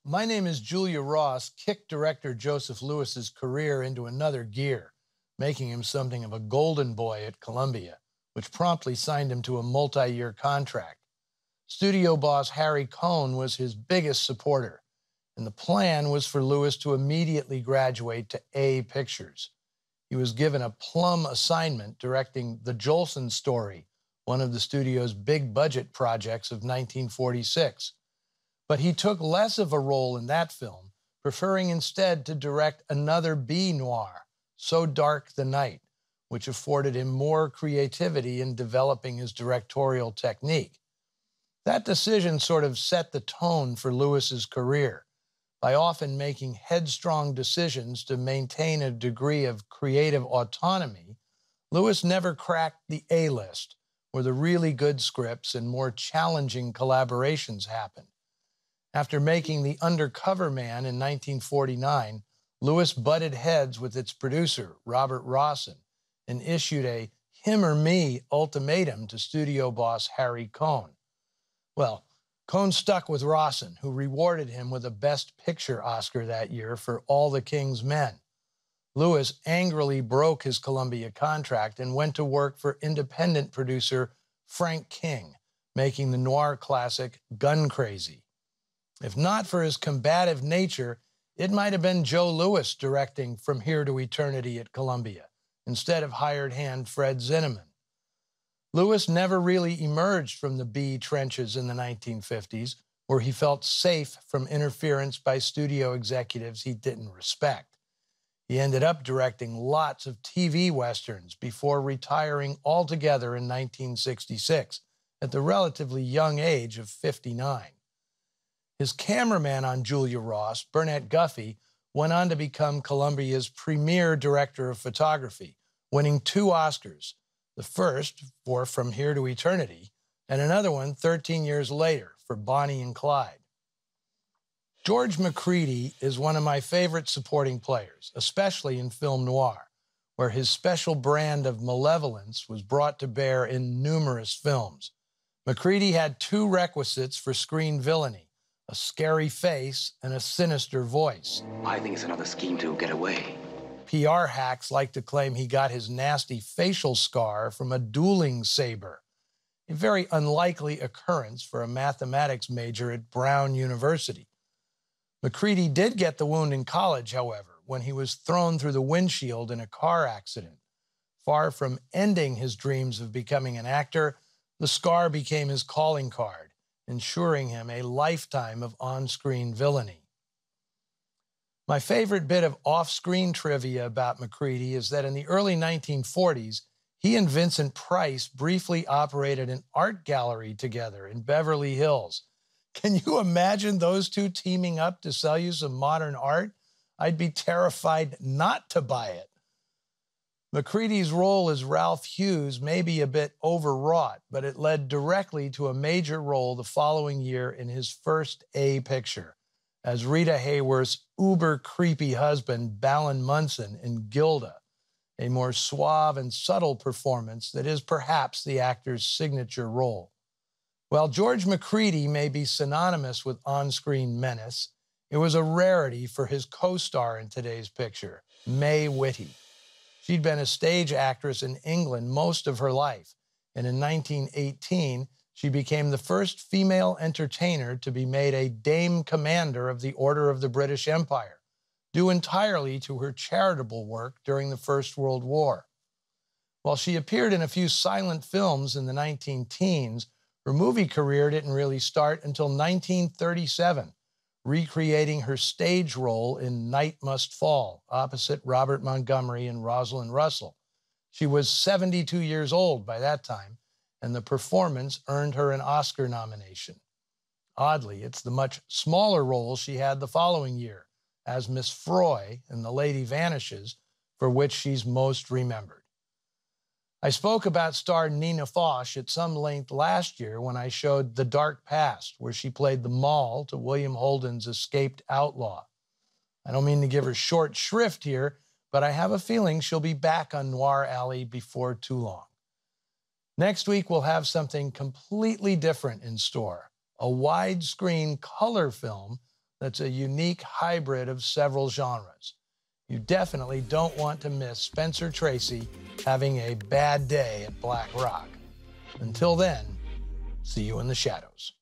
My Name is Julia Ross kicked director Joseph Lewis's career into another gear, making him something of a golden boy at Columbia, which promptly signed him to a multi-year contract. Studio boss Harry Cohn was his biggest supporter, and the plan was for Lewis to immediately graduate to A Pictures. He was given a plum assignment directing The Jolson Story, one of the studio's big budget projects of 1946. But he took less of a role in that film, preferring instead to direct another B noir, So Dark the Night, which afforded him more creativity in developing his directorial technique. That decision sort of set the tone for Lewis's career. By often making headstrong decisions to maintain a degree of creative autonomy, Lewis never cracked the A-list, where the really good scripts and more challenging collaborations happened. After making The Undercover Man in 1949, Lewis butted heads with its producer, Robert Rossen, and issued a him or me ultimatum to studio boss Harry Cohn. Well, Cohn stuck with Rossen, who rewarded him with a Best Picture Oscar that year for All the King's Men. Lewis angrily broke his Columbia contract and went to work for independent producer Frank King, making the noir classic Gun Crazy. If not for his combative nature, it might have been Joe Lewis directing From Here to Eternity at Columbia, instead of hired hand Fred Zinnemann. Lewis never really emerged from the B trenches in the 1950s, where he felt safe from interference by studio executives he didn't respect. He ended up directing lots of TV westerns before retiring altogether in 1966 at the relatively young age of 59. His cameraman on Julia Ross, Burnett Guffey, went on to become Columbia's premier director of photography, winning 2 Oscars, the first for From Here to Eternity, and another one 13 years later for Bonnie and Clyde. George Macready is one of my favorite supporting players, especially in film noir, where his special brand of malevolence was brought to bear in numerous films. Macready had 2 requisites for screen villainy: a scary face and a sinister voice. I think it's another scheme to get away. PR hacks like to claim he got his nasty facial scar from a dueling saber, a very unlikely occurrence for a mathematics major at Brown University. Macready did get the wound in college, however, when he was thrown through the windshield in a car accident. Far from ending his dreams of becoming an actor, the scar became his calling card, ensuring him a lifetime of on-screen villainy. My favorite bit of off-screen trivia about Macready is that in the early 1940s, he and Vincent Price briefly operated an art gallery together in Beverly Hills. Can you imagine those 2 teaming up to sell you some modern art? I'd be terrified not to buy it. Macready's role as Ralph Hughes may be a bit overwrought, but it led directly to a major role the following year in his first A picture, as Rita Hayworth's uber-creepy husband, Balin Munson, in Gilda, a more suave and subtle performance that is perhaps the actor's signature role. While George Macready may be synonymous with on-screen menace, it was a rarity for his co-star in today's picture, Mae Whitty. She'd been a stage actress in England most of her life, and in 1918, she became the first female entertainer to be made a Dame Commander of the Order of the British Empire, due entirely to her charitable work during the First World War. While she appeared in a few silent films in the 19-teens, her movie career didn't really start until 1937, recreating her stage role in Night Must Fall, opposite Robert Montgomery and Rosalind Russell. She was 72 years old by that time, and the performance earned her an Oscar nomination. Oddly, it's the much smaller role she had the following year, as Miss Froy in The Lady Vanishes, for which she's most remembered. I spoke about star Nina Foch at some length last year when I showed The Dark Past, where she played the Moll to William Holden's Escaped Outlaw. I don't mean to give her short shrift here, but I have a feeling she'll be back on Noir Alley before too long. Next week, we'll have something completely different in store, a widescreen color film that's a unique hybrid of several genres. You definitely don't want to miss Spencer Tracy having a bad day at Black Rock. Until then, see you in the shadows.